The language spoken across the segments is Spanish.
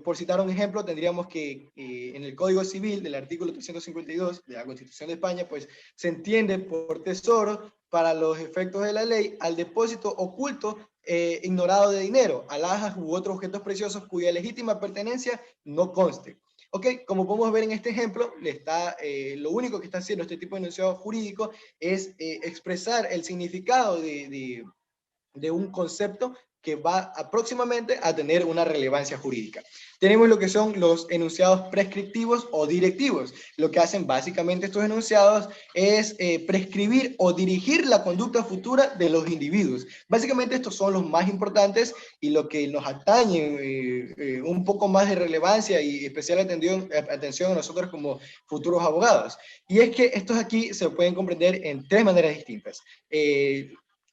Por citar un ejemplo, tendríamos que en el Código Civil del artículo 352 de la Constitución de España, pues se entiende por tesoro, para los efectos de la ley, al depósito oculto ignorado de dinero, alhajas u otros objetos preciosos cuya legítima pertenencia no conste. Ok, como podemos ver en este ejemplo, lo único que está haciendo este tipo de enunciado jurídico es expresar el significado de un concepto que va próximamente a tener una relevancia jurídica. Tenemos lo que son los enunciados prescriptivos o directivos. Lo que hacen básicamente estos enunciados es prescribir o dirigir la conducta futura de los individuos. Básicamente estos son los más importantes y lo que nos atañe un poco más de relevancia y especial atención a nosotros como futuros abogados. Y es que estos aquí se pueden comprender en tres maneras distintas.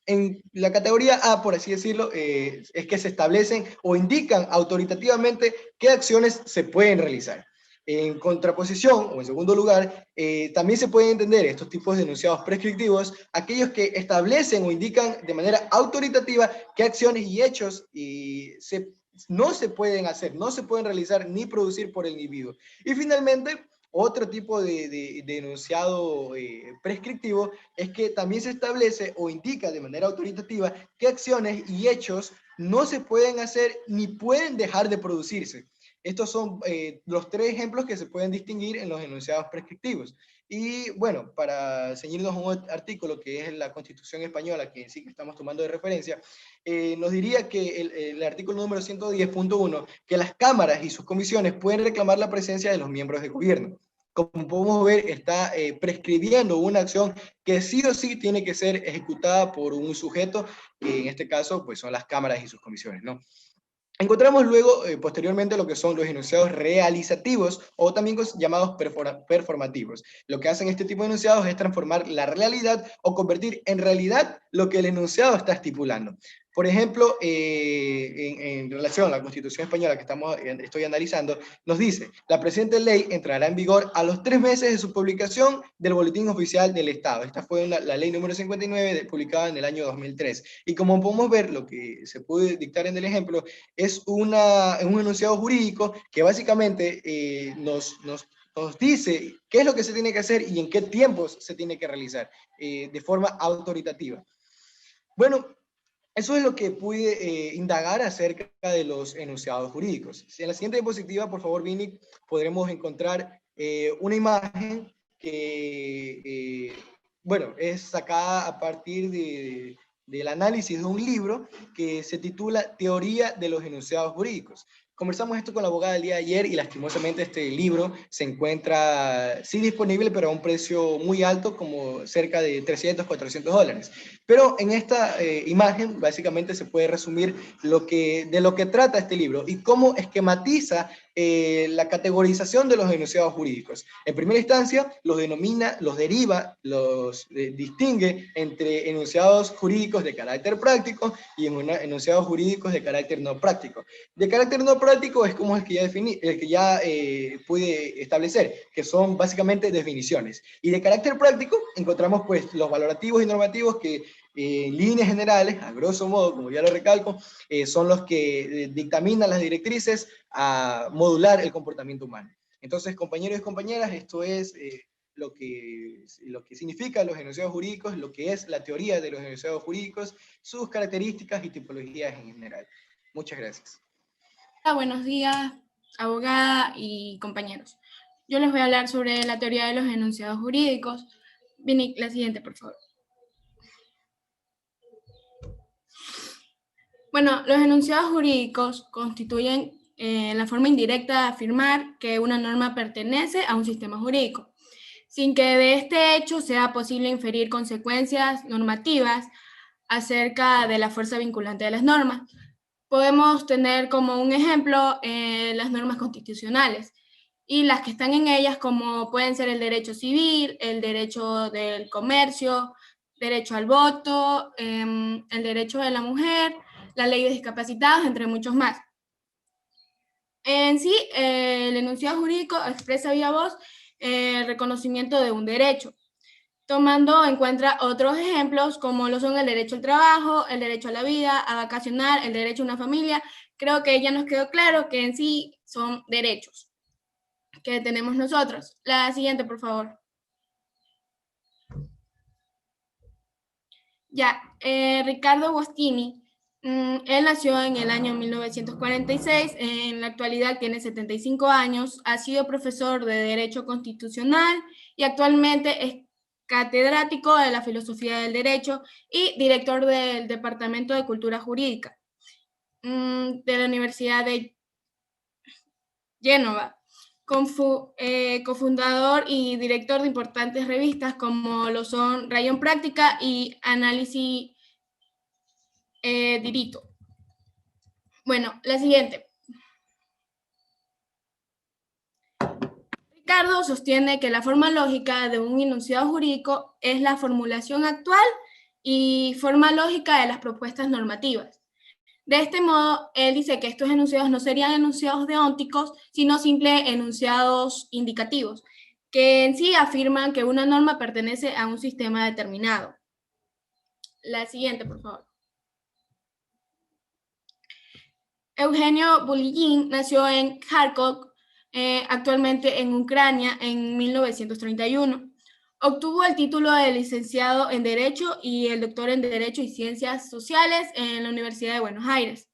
En la categoría A, por así decirlo, es que se establecen o indican autoritativamente qué acciones se pueden realizar. En contraposición, o en segundo lugar, también se pueden entender estos tipos de enunciados prescriptivos, aquellos que establecen o indican de manera autoritativa qué acciones y hechos no se pueden hacer, no se pueden realizar ni producir por el individuo. Y finalmente, otro tipo de enunciado prescriptivo es que también se establece o indica de manera autoritativa qué acciones y hechos no se pueden hacer ni pueden dejar de producirse. Estos son los tres ejemplos que se pueden distinguir en los enunciados prescriptivos. Y bueno, para ceñirnos a un artículo que es la Constitución Española, que sí que estamos tomando de referencia, nos diría que el artículo número 110.1, que las cámaras y sus comisiones pueden reclamar la presencia de los miembros del gobierno. Como podemos ver, está prescribiendo una acción que sí o sí tiene que ser ejecutada por un sujeto, que en este caso pues son las cámaras y sus comisiones, ¿no? Encontramos luego, posteriormente, lo que son los enunciados realizativos o también llamados performativos. Lo que hacen este tipo de enunciados es transformar la realidad o convertir en realidad lo que el enunciado está estipulando. Por ejemplo, en relación a la Constitución Española que estoy analizando, nos dice, la presente ley entrará en vigor a los 3 meses de su publicación del Boletín Oficial del Estado. Esta fue la ley número 59, publicada en el año 2003. Y como podemos ver, lo que se puede dictar en el ejemplo es un enunciado jurídico que básicamente nos dice qué es lo que se tiene que hacer y en qué tiempos se tiene que realizar de forma autoritativa. Bueno, eso es lo que pude indagar acerca de los enunciados jurídicos. En la siguiente diapositiva, por favor, Vini, podremos encontrar una imagen que, bueno, es sacada a partir del análisis de un libro que se titula Teoría de los enunciados jurídicos. Conversamos esto con la abogada el día de ayer y lastimosamente este libro se encuentra sí disponible, pero a un precio muy alto, como cerca de 300, 400 dólares. Pero en esta imagen básicamente se puede resumir de lo que trata este libro y cómo esquematiza la categorización de los enunciados jurídicos. En primera instancia, los denomina, los deriva, los distingue entre enunciados jurídicos de carácter práctico y enunciados jurídicos de carácter no práctico. De carácter no práctico es como el que ya pude establecer, que son básicamente definiciones. Y de carácter práctico encontramos pues los valorativos y normativos que en líneas generales, a grosso modo, como ya lo recalco, son los que dictaminan las directrices a modular el comportamiento humano. Entonces, compañeros y compañeras, esto es lo que significan los enunciados jurídicos, lo que es la teoría de los enunciados jurídicos, sus características y tipologías en general. Muchas gracias. Hola, buenos días, abogada y compañeros. Yo les voy a hablar sobre la teoría de los enunciados jurídicos. Vini, la siguiente, por favor. Bueno, los enunciados jurídicos constituyen la forma indirecta de afirmar que una norma pertenece a un sistema jurídico, sin que de este hecho sea posible inferir consecuencias normativas acerca de la fuerza vinculante de las normas. Podemos tener como un ejemplo las normas constitucionales y las que están en ellas, como pueden ser el derecho civil, el derecho del comercio, derecho al voto, el derecho de la mujer, la ley de discapacitados, entre muchos más. En sí, el enunciado jurídico expresa vía voz el reconocimiento de un derecho. tomando en cuenta otros ejemplos como lo son el derecho al trabajo, el derecho a la vida, a vacacionar, el derecho a una familia. Creo que ya nos quedó claro que en sí son derechos que tenemos nosotros. La siguiente, por favor. Ya, Ricardo Agostini, él nació en el año 1946, en la actualidad tiene 75 años, ha sido profesor de Derecho Constitucional y actualmente es catedrático de la Filosofía del Derecho y director del Departamento de Cultura Jurídica de la Universidad de Génova. Cofundador y director de importantes revistas como lo son Rayón Práctica y Análisis Dirito. Bueno, la siguiente. Ricardo sostiene que la forma lógica de un enunciado jurídico es la formulación actual y forma lógica de las propuestas normativas. De este modo, él dice que estos enunciados no serían enunciados deónticos, sino simples enunciados indicativos, que en sí afirman que una norma pertenece a un sistema determinado. La siguiente, por favor. Eugenio Bulygin nació en Kharkov, actualmente en Ucrania, en 1931. Obtuvo el título de licenciado en Derecho y el doctor en Derecho y Ciencias Sociales en la Universidad de Buenos Aires.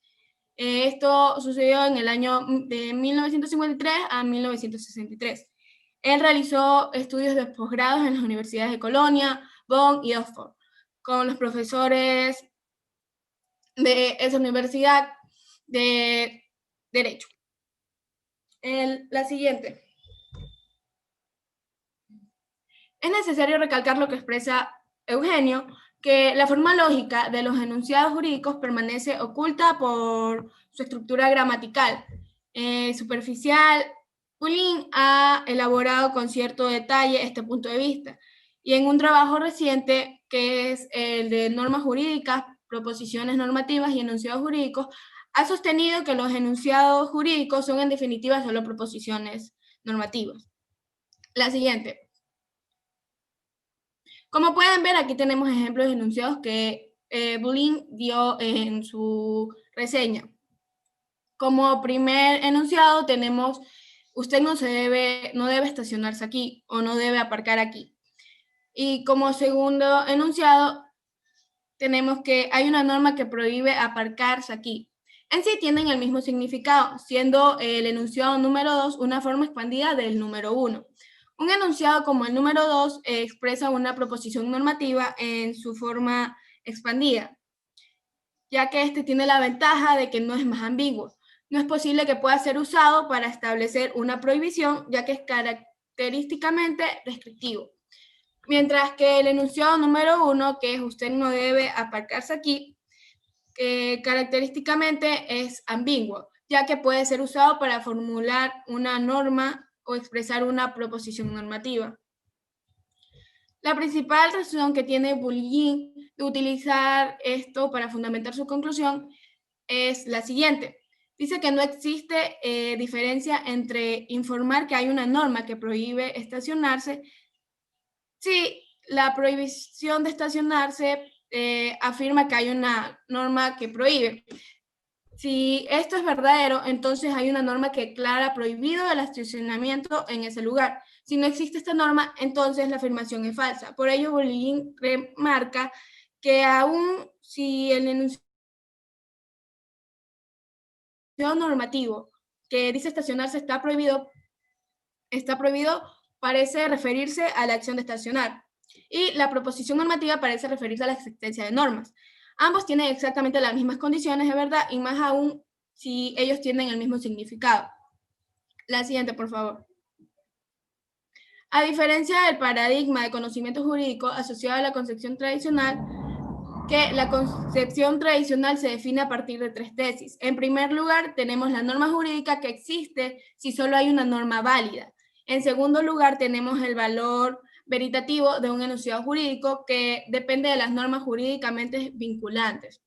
Esto sucedió en el año de 1953 a 1963. Él realizó estudios de posgrados en las universidades de Colonia, Bonn y Oxford, con los profesores de esa universidad de Derecho. La siguiente. Es necesario recalcar lo que expresa Eugenio, que la forma lógica de los enunciados jurídicos permanece oculta por su estructura gramatical. Superficial, Bulygin ha elaborado con cierto detalle este punto de vista. Y en un trabajo reciente, que es el de normas jurídicas, proposiciones normativas y enunciados jurídicos, ha sostenido que los enunciados jurídicos son en definitiva solo proposiciones normativas. La siguiente. Como pueden ver, aquí tenemos ejemplos de enunciados que Bulygin dio en su reseña. Como primer enunciado tenemos, usted no debe estacionarse aquí o no debe aparcar aquí. Y como segundo enunciado tenemos que hay una norma que prohíbe aparcarse aquí. En sí tienen el mismo significado, siendo el enunciado número 2 una forma expandida del número 1. Un enunciado como el número 2 expresa una proposición normativa en su forma expandida, ya que este tiene la ventaja de que no es más ambiguo. No es posible que pueda ser usado para establecer una prohibición, ya que es característicamente restrictivo. Mientras que el enunciado número 1, que es usted no debe aparcarse aquí, característicamente es ambiguo, ya que puede ser usado para formular una norma o expresar una proposición normativa. La principal razón que tiene Bulygin de utilizar esto para fundamentar su conclusión es la siguiente. Dice que no existe diferencia entre informar que hay una norma que prohíbe estacionarse si la prohibición de estacionarse afirma que hay una norma que prohíbe. Si esto es verdadero, entonces hay una norma que declara prohibido el estacionamiento en ese lugar. Si no existe esta norma, entonces la afirmación es falsa. Por ello, Bulygin remarca que aún si el enunciado normativo que dice estacionarse está prohibido, parece referirse a la acción de estacionar. Y la proposición normativa parece referirse a la existencia de normas. Ambos tienen exactamente las mismas condiciones de verdad y más aún si ellos tienen el mismo significado. La siguiente, por favor. A diferencia del paradigma de conocimiento jurídico asociado a la concepción tradicional, que la concepción tradicional se define a partir de tres tesis. En primer lugar, tenemos la norma jurídica que existe si solo hay una norma válida. En segundo lugar, tenemos el valor veritativo de un enunciado jurídico que depende de las normas jurídicamente vinculantes.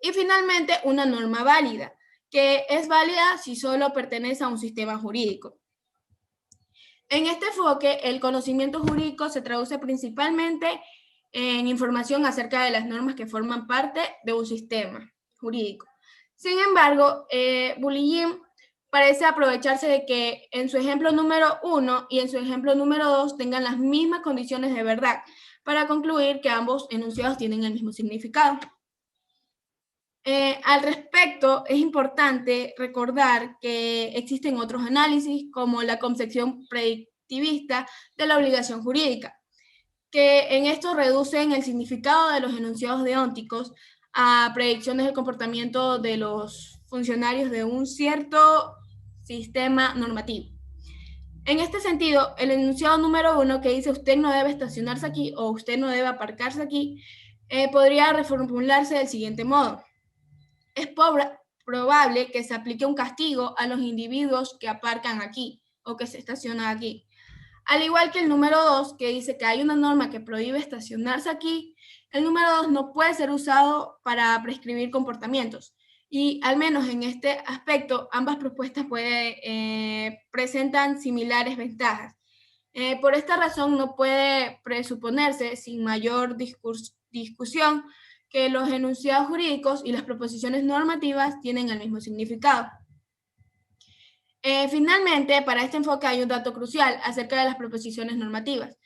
Y finalmente, una norma válida, que es válida si solo pertenece a un sistema jurídico. En este enfoque, el conocimiento jurídico se traduce principalmente en información acerca de las normas que forman parte de un sistema jurídico. Sin embargo, Bullion parece aprovecharse de que en su ejemplo número 1 y en su ejemplo número 2 tengan las mismas condiciones de verdad, para concluir que ambos enunciados tienen el mismo significado. Al respecto, es importante recordar que existen otros análisis, como la concepción predictivista de la obligación jurídica, que en esto reducen el significado de los enunciados deónticos a predicciones del comportamiento de los funcionarios de un cierto sistema normativo. En este sentido, el enunciado número 1 que dice usted no debe estacionarse aquí o usted no debe aparcarse aquí, podría reformularse del siguiente modo. Es probable que se aplique un castigo a los individuos que aparcan aquí o que se estacionan aquí. Al igual que el número 2, que dice que hay una norma que prohíbe estacionarse aquí, el número 2 no puede ser usado para prescribir comportamientos. Y al menos en este aspecto, ambas propuestas presentan similares ventajas. Por esta razón, no puede presuponerse sin mayor discusión que los enunciados jurídicos y las proposiciones normativas tienen el mismo significado. Finalmente, para este enfoque hay un dato crucial acerca de las proposiciones normativas,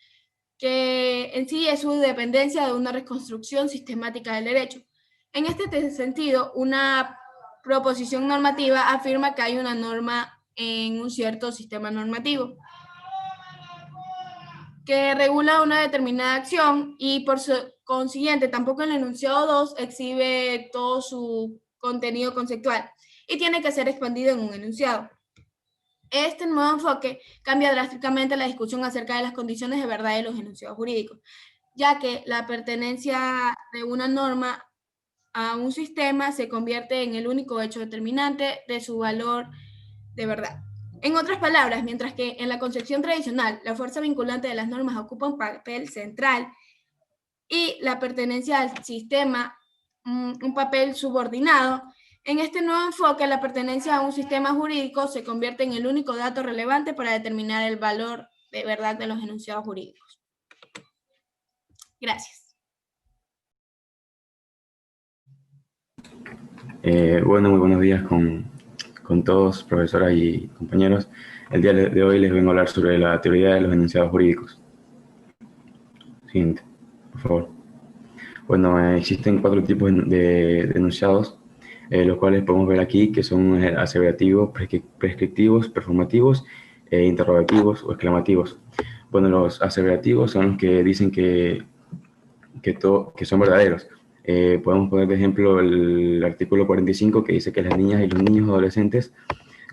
que en sí es su dependencia de una reconstrucción sistemática del derecho. En este sentido, una proposición normativa afirma que hay una norma en un cierto sistema normativo que regula una determinada acción y por consiguiente tampoco el enunciado 2 exhibe todo su contenido conceptual y tiene que ser expandido en un enunciado. Este nuevo enfoque cambia drásticamente la discusión acerca de las condiciones de verdad de los enunciados jurídicos, ya que la pertenencia de una norma a un sistema se convierte en el único hecho determinante de su valor de verdad. En otras palabras, mientras que en la concepción tradicional la fuerza vinculante de las normas ocupa un papel central y la pertenencia al sistema un papel subordinado, en este nuevo enfoque la pertenencia a un sistema jurídico se convierte en el único dato relevante para determinar el valor de verdad de los enunciados jurídicos. Gracias. Bueno, muy buenos días con todos, profesoras y compañeros. El día de hoy les vengo a hablar sobre la teoría de los enunciados jurídicos. Siguiente, por favor. Bueno, existen 4 tipos de enunciados, los cuales podemos ver aquí, que son aseverativos, prescriptivos, performativos, interrogativos o exclamativos. Bueno, los aseverativos son los que dicen que son verdaderos. Podemos poner de ejemplo el artículo 45 que dice que las niñas y los niños adolescentes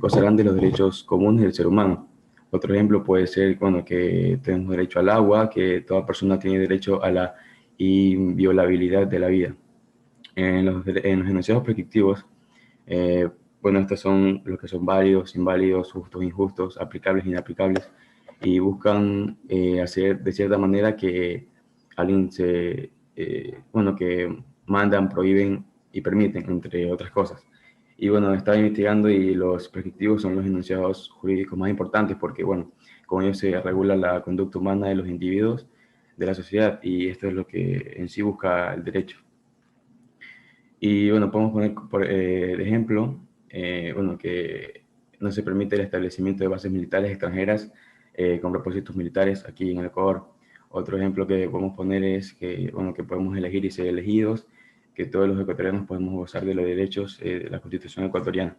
gozarán de los derechos comunes del ser humano. Otro ejemplo puede ser que tenemos derecho al agua, que toda persona tiene derecho a la inviolabilidad de la vida. En los enunciados prescriptivos, estos son los que son válidos, inválidos, justos, injustos, aplicables, inaplicables, y buscan hacer de cierta manera que alguien que mandan, prohíben y permiten, entre otras cosas. Y bueno, estaba investigando y los prescriptivos son los enunciados jurídicos más importantes porque, con ellos se regula la conducta humana de los individuos de la sociedad y esto es lo que en sí busca el derecho. Y bueno, podemos poner de ejemplo, que no se permite el establecimiento de bases militares extranjeras con propósitos militares aquí en el Ecuador. Otro ejemplo que podemos poner es que podemos elegir y ser elegidos, que todos los ecuatorianos podemos gozar de los derechos de la Constitución ecuatoriana.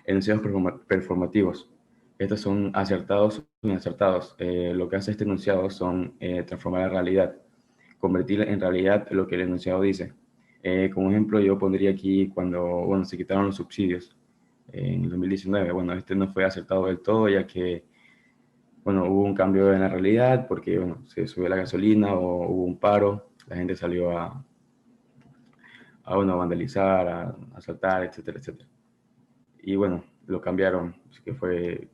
Enunciados performativos. Estos son acertados o inacertados. Lo que hace este enunciado son transformar la realidad, convertir en realidad lo que el enunciado dice. Como ejemplo, yo pondría aquí cuando se quitaron los subsidios en el 2019. Este no fue acertado del todo, ya que hubo un cambio en la realidad porque se subió la gasolina o hubo un paro, la gente salió a vandalizar, a asaltar, etcétera, etcétera. Y lo cambiaron, así que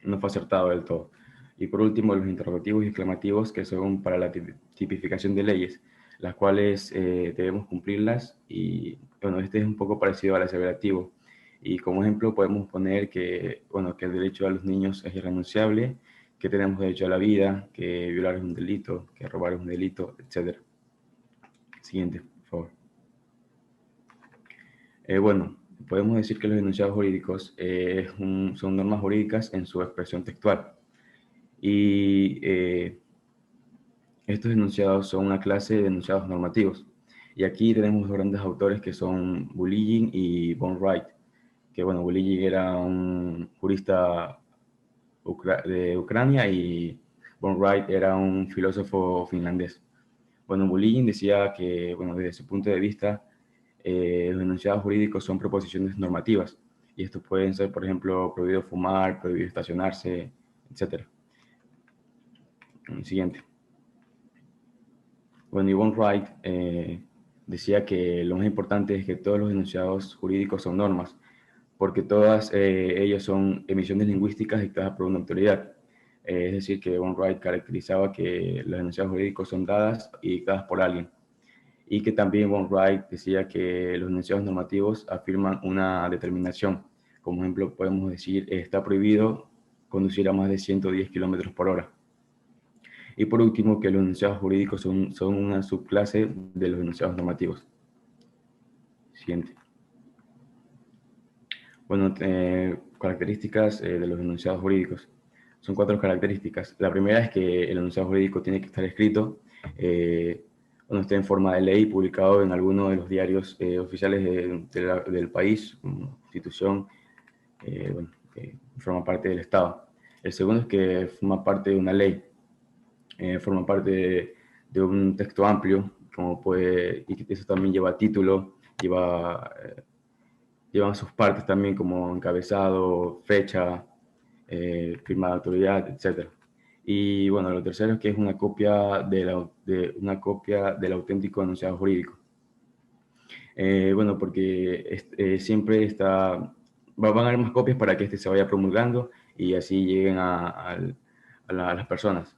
no fue acertado del todo. Y por último, los interrogativos y exclamativos, que son para la tipificación de leyes, las cuales debemos cumplirlas. Y este es un poco parecido al aseverativo, Y como ejemplo podemos poner que, bueno, que el derecho a los niños es irrenunciable, que tenemos derecho a la vida, que violar es un delito, que robar es un delito, etc. Siguiente, por favor. Bueno, podemos decir que los enunciados jurídicos son normas jurídicas en su expresión textual. Y estos enunciados son una clase de enunciados normativos. Y aquí tenemos dos grandes autores que son Bulligin y von Wright. Que bueno, Bulligin era un jurista de Ucrania y von Wright era un filósofo finlandés. Bueno, Bulligin decía que, bueno, desde su punto de vista, los enunciados jurídicos son proposiciones normativas. Y estos pueden ser, por ejemplo, prohibido fumar, prohibido estacionarse, etc. Siguiente. Bueno, Yvonne Wright decía que lo más importante es que todos los enunciados jurídicos son normas, porque todas ellas son emisiones lingüísticas dictadas por una autoridad. Es decir, que Yvonne Wright caracterizaba que los enunciados jurídicos son dadas y dictadas por alguien. Y que también Yvonne Wright decía que los enunciados normativos afirman una determinación. Como ejemplo, podemos decir, está prohibido conducir a más de 110 kilómetros por hora. Y por último, que los enunciados jurídicos son una subclase de los enunciados normativos. Siguiente. Bueno, características de los enunciados jurídicos. Son 4 características. La primera es que el enunciado jurídico tiene que estar escrito, bueno, esté en forma de ley, publicado en alguno de los diarios oficiales del país, como institución, bueno, que forma parte del Estado. El segundo es que forma parte de una ley. Forma parte de un texto amplio, y eso también lleva título, llevan sus partes también como encabezado, fecha, firma de autoridad, etc. Y bueno, lo tercero es que es una copia del auténtico enunciado jurídico. Bueno, porque siempre van a haber más copias para que este se vaya promulgando y así lleguen a las personas.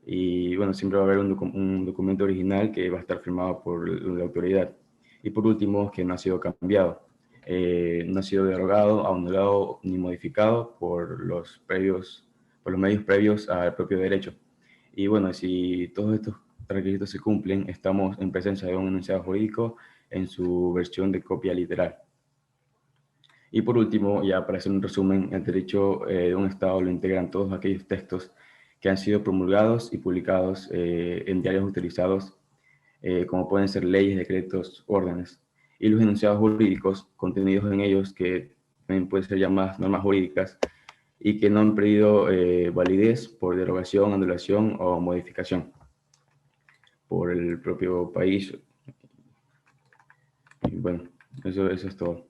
Y bueno, siempre va a haber un documento original que va a estar firmado por la autoridad. Y por último, que no ha sido cambiado, no ha sido derogado, anulado ni modificado por los medios previos al propio derecho. Y bueno, si todos estos requisitos se cumplen, estamos en presencia de un enunciado jurídico en su versión de copia literal. Y por último, ya para hacer un resumen, el derecho de un Estado lo integran todos aquellos textos que han sido promulgados y publicados en diarios utilizados, como pueden ser leyes, decretos, órdenes, y los enunciados jurídicos contenidos en ellos, que también pueden ser llamadas normas jurídicas, y que no han perdido validez por derogación, anulación o modificación por el propio país. Y bueno, eso es todo.